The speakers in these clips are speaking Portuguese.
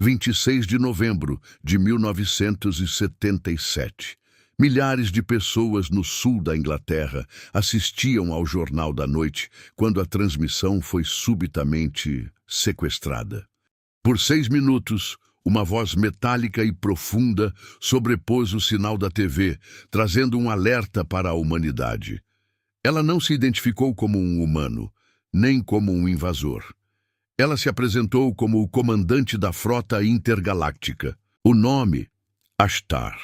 26 de novembro de 1977. Milhares de pessoas no sul da Inglaterra assistiam ao Jornal da Noite quando a transmissão foi subitamente sequestrada. Por 6 minutos, uma voz metálica e profunda sobrepôs o sinal da TV, trazendo um alerta para a humanidade. Ela não se identificou como um humano, nem como um invasor. Ela se apresentou como o comandante da frota intergaláctica. O nome, Ashtar.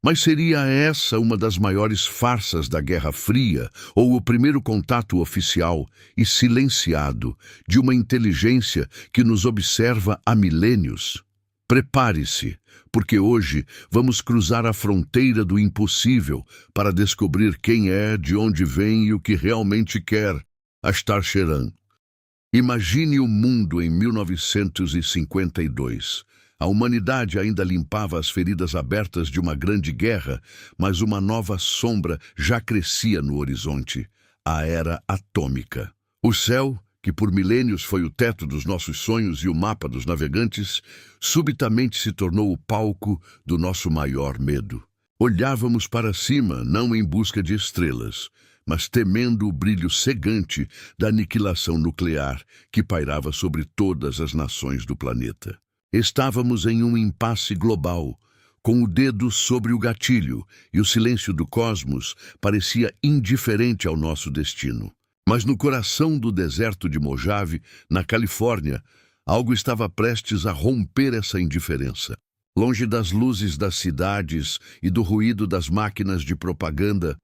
Mas seria essa uma das maiores farsas da Guerra Fria ou o primeiro contato oficial e silenciado de uma inteligência que nos observa há milênios? Prepare-se, porque hoje vamos cruzar a fronteira do impossível para descobrir quem é, de onde vem e o que realmente quer. Ashtar Sheran. Imagine o mundo em 1952. A humanidade ainda limpava as feridas abertas de uma grande guerra, mas uma nova sombra já crescia no horizonte: a era atômica. O céu, que por milênios foi o teto dos nossos sonhos e o mapa dos navegantes, subitamente se tornou o palco do nosso maior medo. Olhávamos para cima, não em busca de estrelas, mas temendo o brilho cegante da aniquilação nuclear que pairava sobre todas as nações do planeta. Estávamos em um impasse global, com o dedo sobre o gatilho, e o silêncio do cosmos parecia indiferente ao nosso destino. Mas no coração do deserto de Mojave, na Califórnia, algo estava prestes a romper essa indiferença. Longe das luzes das cidades e do ruído das máquinas de propaganda,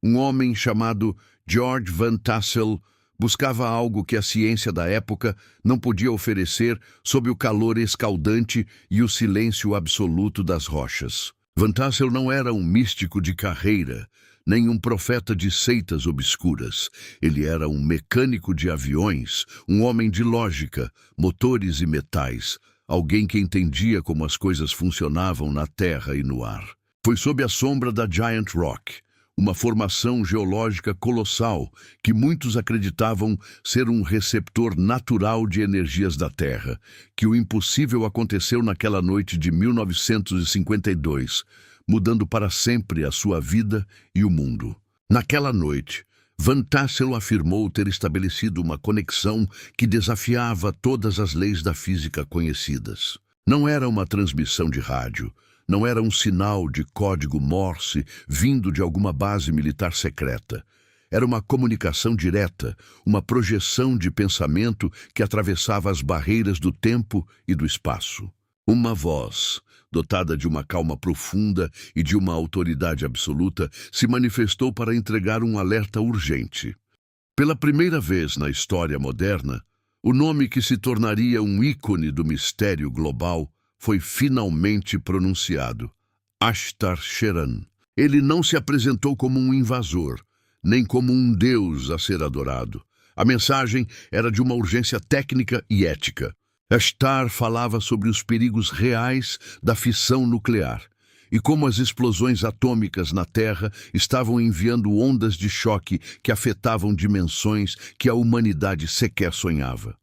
um homem chamado George Van Tassel buscava algo que a ciência da época não podia oferecer sob o calor escaldante e o silêncio absoluto das rochas. Van Tassel não era um místico de carreira, nem um profeta de seitas obscuras. Ele era um mecânico de aviões, um homem de lógica, motores e metais, alguém que entendia como as coisas funcionavam na terra e no ar. Foi sob a sombra da Giant Rock, uma formação geológica colossal que muitos acreditavam ser um receptor natural de energias da Terra, que o impossível aconteceu naquela noite de 1952, mudando para sempre a sua vida e o mundo. Naquela noite, Van Tassel afirmou ter estabelecido uma conexão que desafiava todas as leis da física conhecidas. Não era uma transmissão de rádio, não era um sinal de código Morse vindo de alguma base militar secreta. Era uma comunicação direta, uma projeção de pensamento que atravessava as barreiras do tempo e do espaço. Uma voz, dotada de uma calma profunda e de uma autoridade absoluta, se manifestou para entregar um alerta urgente. Pela primeira vez na história moderna, o nome que se tornaria um ícone do mistério global foi finalmente pronunciado: Ashtar Sheran. Ele não se apresentou como um invasor, nem como um deus a ser adorado. A mensagem era de uma urgência técnica e ética. Ashtar falava sobre os perigos reais da fissão nuclear e como as explosões atômicas na Terra estavam enviando ondas de choque que afetavam dimensões que a humanidade sequer sonhava.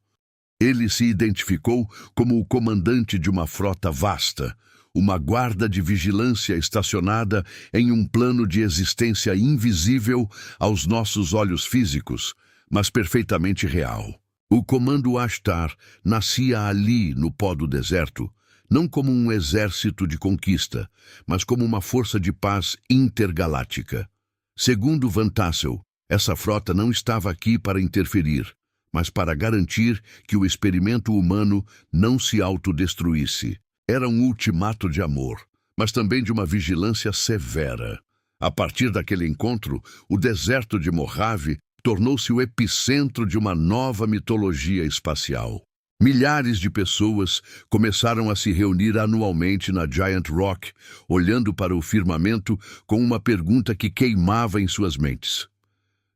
Ele se identificou como o comandante de uma frota vasta, uma guarda de vigilância estacionada em um plano de existência invisível aos nossos olhos físicos, mas perfeitamente real. O Comando Ashtar nascia ali, no pó do deserto, não como um exército de conquista, mas como uma força de paz intergaláctica. Segundo Van Tassel, essa frota não estava aqui para interferir, mas para garantir que o experimento humano não se autodestruísse. Era um ultimato de amor, mas também de uma vigilância severa. A partir daquele encontro, o deserto de Mojave tornou-se o epicentro de uma nova mitologia espacial. Milhares de pessoas começaram a se reunir anualmente na Giant Rock, olhando para o firmamento com uma pergunta que queimava em suas mentes.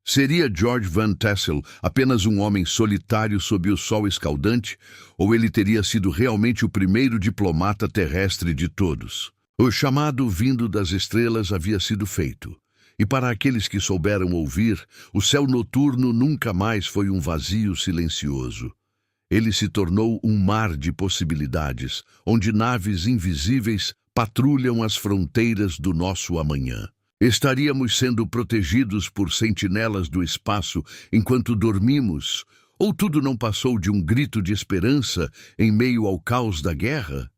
Seria George Van Tassel apenas um homem solitário sob o sol escaldante, ou ele teria sido realmente o primeiro diplomata terrestre de todos? O chamado vindo das estrelas havia sido feito, e para aqueles que souberam ouvir, o céu noturno nunca mais foi um vazio silencioso. Ele se tornou um mar de possibilidades, onde naves invisíveis patrulham as fronteiras do nosso amanhã. Estaríamos sendo protegidos por sentinelas do espaço enquanto dormimos? Ou tudo não passou de um grito de esperança em meio ao caos da guerra?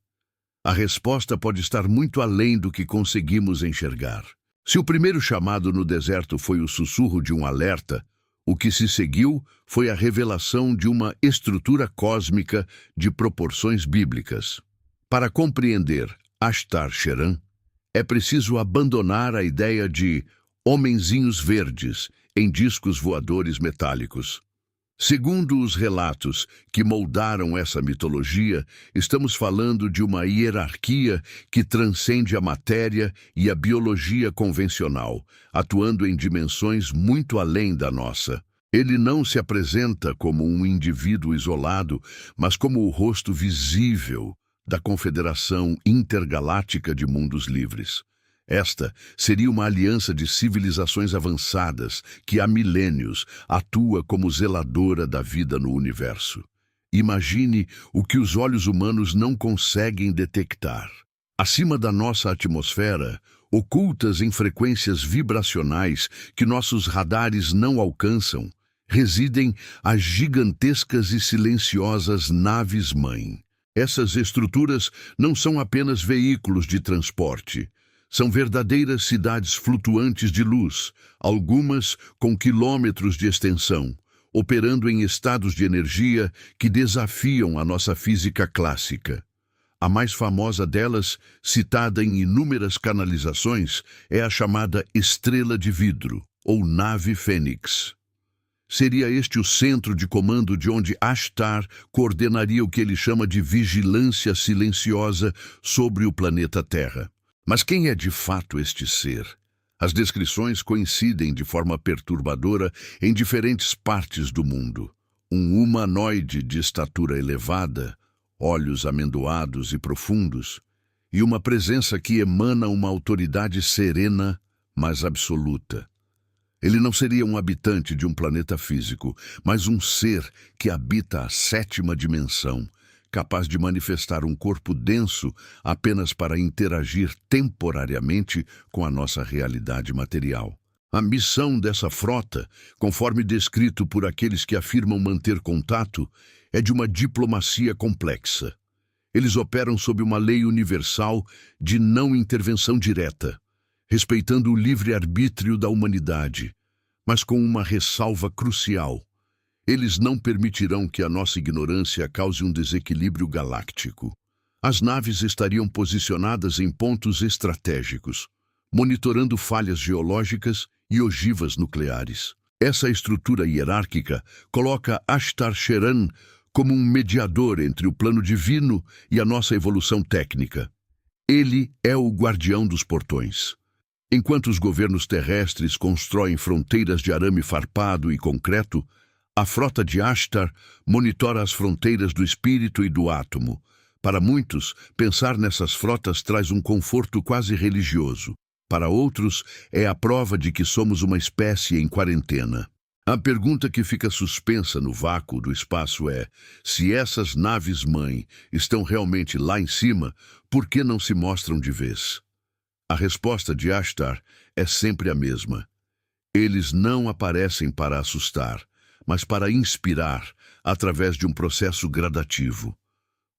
A resposta pode estar muito além do que conseguimos enxergar. Se o primeiro chamado no deserto foi o sussurro de um alerta, o que se seguiu foi a revelação de uma estrutura cósmica de proporções bíblicas. Para compreender Ashtar Sheran, é preciso abandonar a ideia de homenzinhos verdes em discos voadores metálicos. Segundo os relatos que moldaram essa mitologia, estamos falando de uma hierarquia que transcende a matéria e a biologia convencional, atuando em dimensões muito além da nossa. Ele não se apresenta como um indivíduo isolado, mas como o rosto visível da Confederação Intergaláctica de Mundos Livres. Esta seria uma aliança de civilizações avançadas que há milênios atua como zeladora da vida no universo. Imagine o que os olhos humanos não conseguem detectar. Acima da nossa atmosfera, ocultas em frequências vibracionais que nossos radares não alcançam, residem as gigantescas e silenciosas naves-mãe. Essas estruturas não são apenas veículos de transporte. São verdadeiras cidades flutuantes de luz, algumas com quilômetros de extensão, operando em estados de energia que desafiam a nossa física clássica. A mais famosa delas, citada em inúmeras canalizações, é a chamada Estrela de Vidro, ou Nave Fênix. Seria este o centro de comando de onde Ashtar coordenaria o que ele chama de vigilância silenciosa sobre o planeta Terra. Mas quem é de fato este ser? As descrições coincidem de forma perturbadora em diferentes partes do mundo. Um humanoide de estatura elevada, olhos amendoados e profundos, e uma presença que emana uma autoridade serena, mas absoluta. Ele não seria um habitante de um planeta físico, mas um ser que habita a 7ª dimensão, capaz de manifestar um corpo denso apenas para interagir temporariamente com a nossa realidade material. A missão dessa frota, conforme descrito por aqueles que afirmam manter contato, é de uma diplomacia complexa. Eles operam sob uma lei universal de não intervenção direta, respeitando o livre-arbítrio da humanidade, mas com uma ressalva crucial. Eles não permitirão que a nossa ignorância cause um desequilíbrio galáctico. As naves estariam posicionadas em pontos estratégicos, monitorando falhas geológicas e ogivas nucleares. Essa estrutura hierárquica coloca Ashtar Sheran como um mediador entre o plano divino e a nossa evolução técnica. Ele é o guardião dos portões. Enquanto os governos terrestres constroem fronteiras de arame farpado e concreto, a frota de Ashtar monitora as fronteiras do espírito e do átomo. Para muitos, pensar nessas frotas traz um conforto quase religioso. Para outros, é a prova de que somos uma espécie em quarentena. A pergunta que fica suspensa no vácuo do espaço é: se essas naves-mãe estão realmente lá em cima, por que não se mostram de vez? A resposta de Ashtar é sempre a mesma. Eles não aparecem para assustar, mas para inspirar, através de um processo gradativo.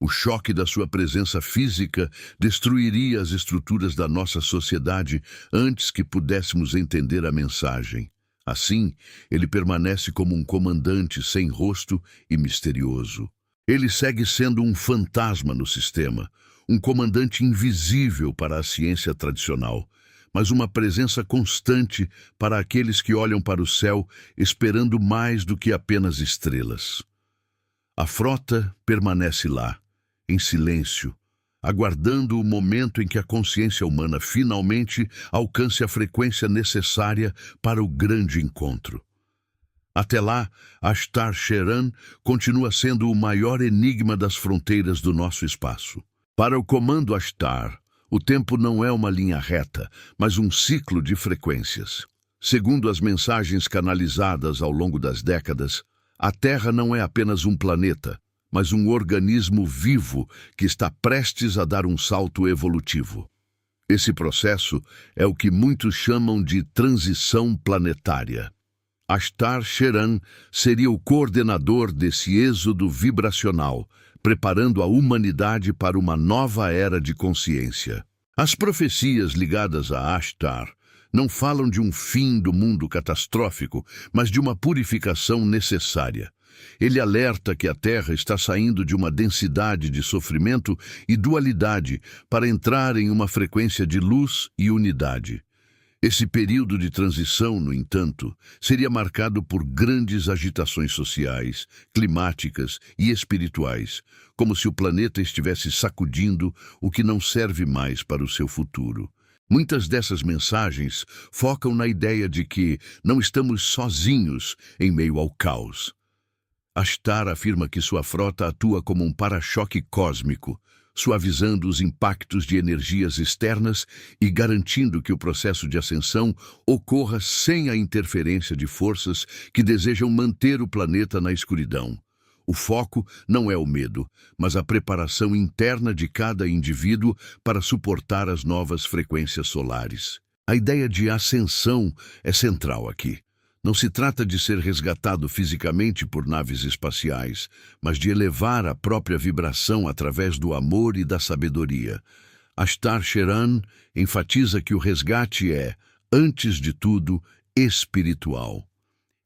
O choque da sua presença física destruiria as estruturas da nossa sociedade antes que pudéssemos entender a mensagem. Assim, ele permanece como um comandante sem rosto e misterioso. Ele segue sendo um fantasma no sistema, um comandante invisível para a ciência tradicional, mas uma presença constante para aqueles que olham para o céu esperando mais do que apenas estrelas. A frota permanece lá, em silêncio, aguardando o momento em que a consciência humana finalmente alcance a frequência necessária para o grande encontro. Até lá, Ashtar Sheran continua sendo o maior enigma das fronteiras do nosso espaço. Para o comando Ashtar, o tempo não é uma linha reta, mas um ciclo de frequências. Segundo as mensagens canalizadas ao longo das décadas, a Terra não é apenas um planeta, mas um organismo vivo que está prestes a dar um salto evolutivo. Esse processo é o que muitos chamam de transição planetária. Ashtar Sheran seria o coordenador desse êxodo vibracional, preparando a humanidade para uma nova era de consciência. As profecias ligadas a Ashtar não falam de um fim do mundo catastrófico, mas de uma purificação necessária. Ele alerta que a Terra está saindo de uma densidade de sofrimento e dualidade para entrar em uma frequência de luz e unidade. Esse período de transição, no entanto, seria marcado por grandes agitações sociais, climáticas e espirituais, como se o planeta estivesse sacudindo o que não serve mais para o seu futuro. Muitas dessas mensagens focam na ideia de que não estamos sozinhos em meio ao caos. Ashtar afirma que sua frota atua como um para-choque cósmico, suavizando os impactos de energias externas e garantindo que o processo de ascensão ocorra sem a interferência de forças que desejam manter o planeta na escuridão. O foco não é o medo, mas a preparação interna de cada indivíduo para suportar as novas frequências solares. A ideia de ascensão é central aqui. Não se trata de ser resgatado fisicamente por naves espaciais, mas de elevar a própria vibração através do amor e da sabedoria. Ashtar Sheran enfatiza que o resgate é, antes de tudo, espiritual.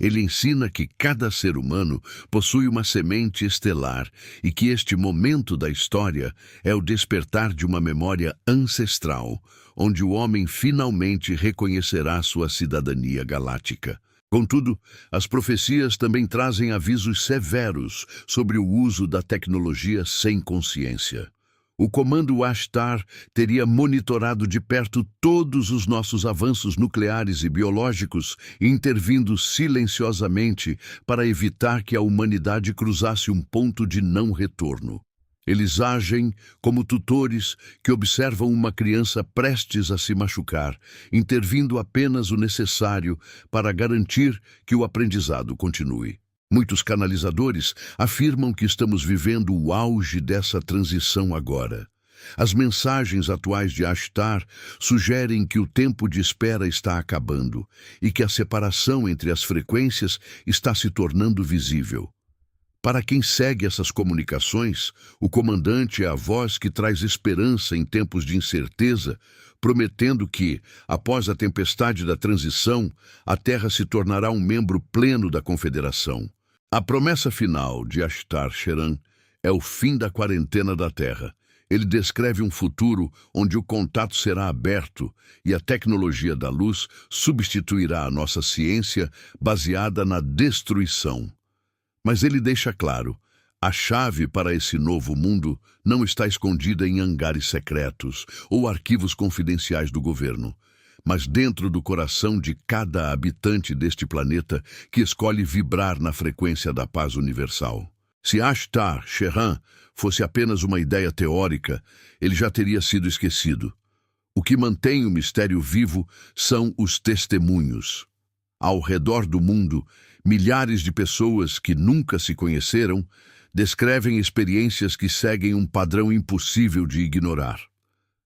Ele ensina que cada ser humano possui uma semente estelar e que este momento da história é o despertar de uma memória ancestral, onde o homem finalmente reconhecerá sua cidadania galáctica. Contudo, as profecias também trazem avisos severos sobre o uso da tecnologia sem consciência. O comando Ashtar teria monitorado de perto todos os nossos avanços nucleares e biológicos, intervindo silenciosamente para evitar que a humanidade cruzasse um ponto de não retorno. Eles agem como tutores que observam uma criança prestes a se machucar, intervindo apenas o necessário para garantir que o aprendizado continue. Muitos canalizadores afirmam que estamos vivendo o auge dessa transição agora. As mensagens atuais de Ashtar sugerem que o tempo de espera está acabando e que a separação entre as frequências está se tornando visível. Para quem segue essas comunicações, o comandante é a voz que traz esperança em tempos de incerteza, prometendo que, após a tempestade da transição, a Terra se tornará um membro pleno da Confederação. A promessa final de Ashtar Sheran é o fim da quarentena da Terra. Ele descreve um futuro onde o contato será aberto e a tecnologia da luz substituirá a nossa ciência baseada na destruição. Mas ele deixa claro, a chave para esse novo mundo não está escondida em hangares secretos ou arquivos confidenciais do governo, mas dentro do coração de cada habitante deste planeta que escolhe vibrar na frequência da paz universal. Se Ashtar Sheran fosse apenas uma ideia teórica, ele já teria sido esquecido. O que mantém o mistério vivo são os testemunhos. Ao redor do mundo, milhares de pessoas que nunca se conheceram descrevem experiências que seguem um padrão impossível de ignorar.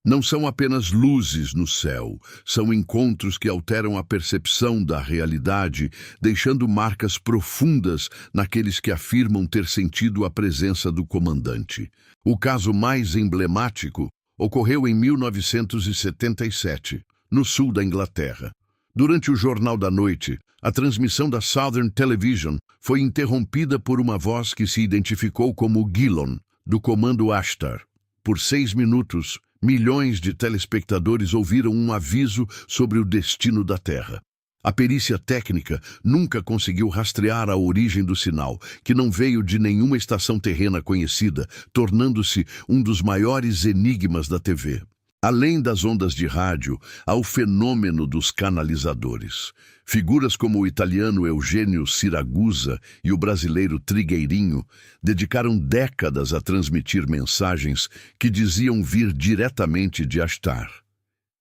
Não são apenas luzes no céu, são encontros que alteram a percepção da realidade, deixando marcas profundas naqueles que afirmam ter sentido a presença do comandante. O caso mais emblemático ocorreu em 1977, no sul da Inglaterra. Durante o Jornal da Noite, a transmissão da Southern Television foi interrompida por uma voz que se identificou como Gillon, do comando Ashtar. Por 6 minutos, milhões de telespectadores ouviram um aviso sobre o destino da Terra. A perícia técnica nunca conseguiu rastrear a origem do sinal, que não veio de nenhuma estação terrena conhecida, tornando-se um dos maiores enigmas da TV. Além das ondas de rádio, há o fenômeno dos canalizadores. Figuras como o italiano Eugênio Siragusa e o brasileiro Trigueirinho dedicaram décadas a transmitir mensagens que diziam vir diretamente de Ashtar.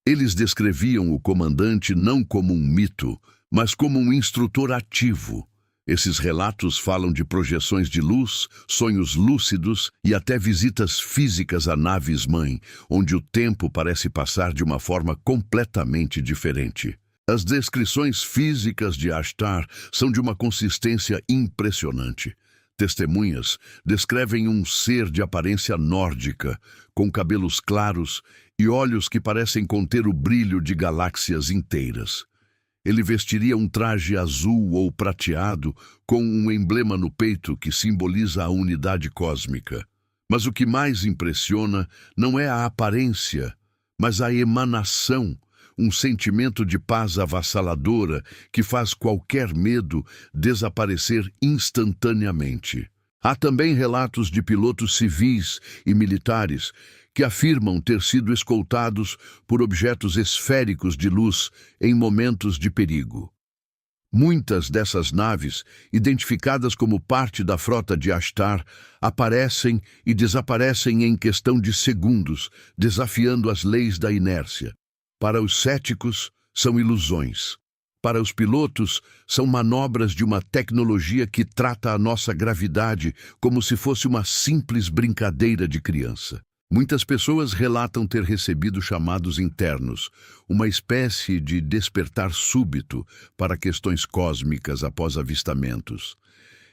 Eles descreviam o comandante não como um mito, mas como um instrutor ativo, Esses relatos falam de projeções de luz, sonhos lúcidos e até visitas físicas a naves-mãe, onde o tempo parece passar de uma forma completamente diferente. As descrições físicas de Ashtar são de uma consistência impressionante. Testemunhas descrevem um ser de aparência nórdica, com cabelos claros e olhos que parecem conter o brilho de galáxias inteiras. Ele vestiria um traje azul ou prateado com um emblema no peito que simboliza a unidade cósmica. Mas o que mais impressiona não é a aparência, mas a emanação, um sentimento de paz avassaladora que faz qualquer medo desaparecer instantaneamente. Há também relatos de pilotos civis e militares que afirmam ter sido escoltados por objetos esféricos de luz em momentos de perigo. Muitas dessas naves, identificadas como parte da frota de Ashtar, aparecem e desaparecem em questão de segundos, desafiando as leis da inércia. Para os céticos, são ilusões. Para os pilotos, são manobras de uma tecnologia que trata a nossa gravidade como se fosse uma simples brincadeira de criança. Muitas pessoas relatam ter recebido chamados internos, uma espécie de despertar súbito para questões cósmicas após avistamentos.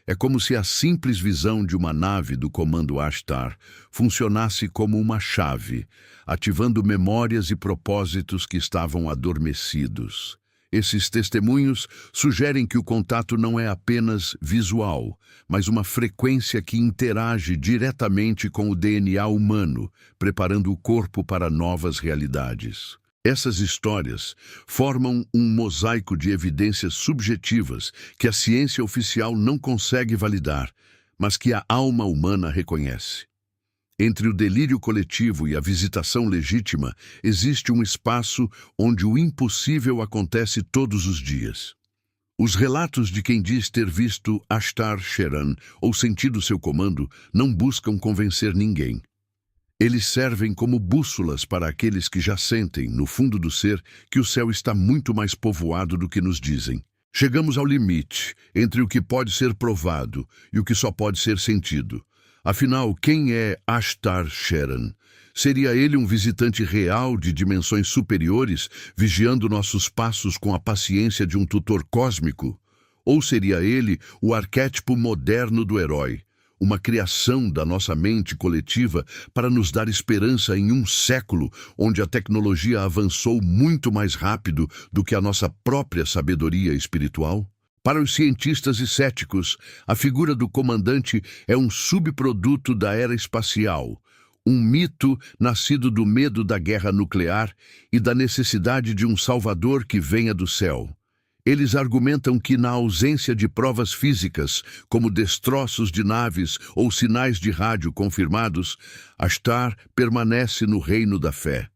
É como se a simples visão de uma nave do comando Ashtar funcionasse como uma chave, ativando memórias e propósitos que estavam adormecidos. Esses testemunhos sugerem que o contato não é apenas visual, mas uma frequência que interage diretamente com o DNA humano, preparando o corpo para novas realidades. Essas histórias formam um mosaico de evidências subjetivas que a ciência oficial não consegue validar, mas que a alma humana reconhece. Entre o delírio coletivo e a visitação legítima, existe um espaço onde o impossível acontece todos os dias. Os relatos de quem diz ter visto Ashtar Sheran ou sentido seu comando não buscam convencer ninguém. Eles servem como bússolas para aqueles que já sentem, no fundo do ser, que o céu está muito mais povoado do que nos dizem. Chegamos ao limite entre o que pode ser provado e o que só pode ser sentido. Afinal, quem é Ashtar Sheran? Seria ele um visitante real de dimensões superiores, vigiando nossos passos com a paciência de um tutor cósmico? Ou seria ele o arquétipo moderno do herói, uma criação da nossa mente coletiva para nos dar esperança em um século onde a tecnologia avançou muito mais rápido do que a nossa própria sabedoria espiritual? Para os cientistas e céticos, a figura do comandante é um subproduto da era espacial, um mito nascido do medo da guerra nuclear e da necessidade de um salvador que venha do céu. Eles argumentam que, na ausência de provas físicas, como destroços de naves ou sinais de rádio confirmados, Ashtar permanece no reino da fé.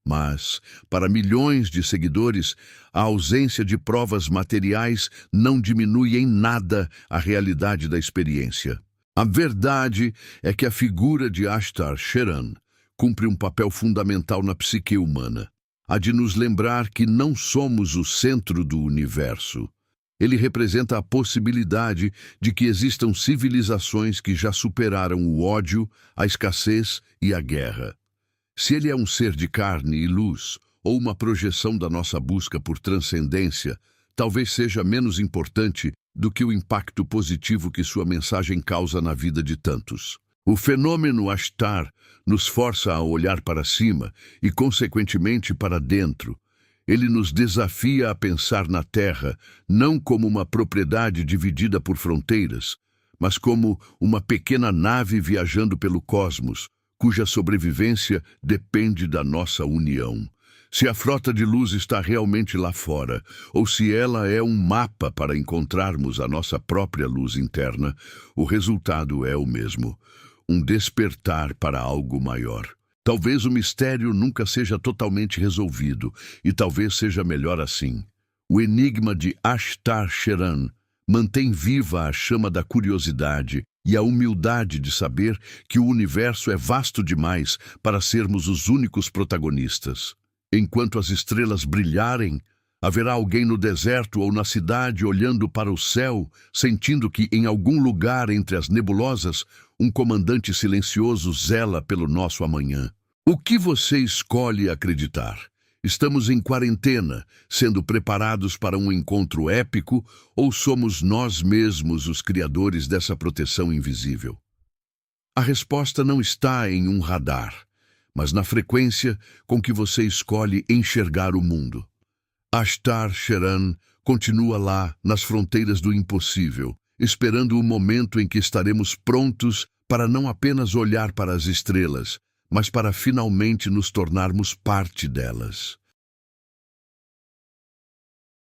Mas, para milhões de seguidores, a ausência de provas materiais não diminui em nada a realidade da experiência. A verdade é que a figura de Ashtar Sheran cumpre um papel fundamental na psique humana, a de nos lembrar que não somos o centro do universo. Ele representa a possibilidade de que existam civilizações que já superaram o ódio, a escassez e a guerra. Se ele é um ser de carne e luz, ou uma projeção da nossa busca por transcendência, talvez seja menos importante do que o impacto positivo que sua mensagem causa na vida de tantos. O fenômeno Ashtar nos força a olhar para cima e, consequentemente, para dentro. Ele nos desafia a pensar na Terra não como uma propriedade dividida por fronteiras, mas como uma pequena nave viajando pelo cosmos, cuja sobrevivência depende da nossa união. Se a frota de luz está realmente lá fora, ou se ela é um mapa para encontrarmos a nossa própria luz interna, o resultado é o mesmo: um despertar para algo maior. Talvez o mistério nunca seja totalmente resolvido, e talvez seja melhor assim. O enigma de Ashtar Sheran mantém viva a chama da curiosidade e a humildade de saber que o universo é vasto demais para sermos os únicos protagonistas. Enquanto as estrelas brilharem, Haverá alguém no deserto ou na cidade olhando para o céu, sentindo que em algum lugar entre as nebulosas, um comandante silencioso zela pelo nosso amanhã. O que você escolhe acreditar? Estamos em quarentena, sendo preparados para um encontro épico, ou somos nós mesmos os criadores dessa proteção invisível? A resposta não está em um radar, mas na frequência com que você escolhe enxergar o mundo. Ashtar Sheran continua lá, nas fronteiras do impossível, esperando o momento em que estaremos prontos para não apenas olhar para as estrelas, mas para finalmente nos tornarmos parte delas.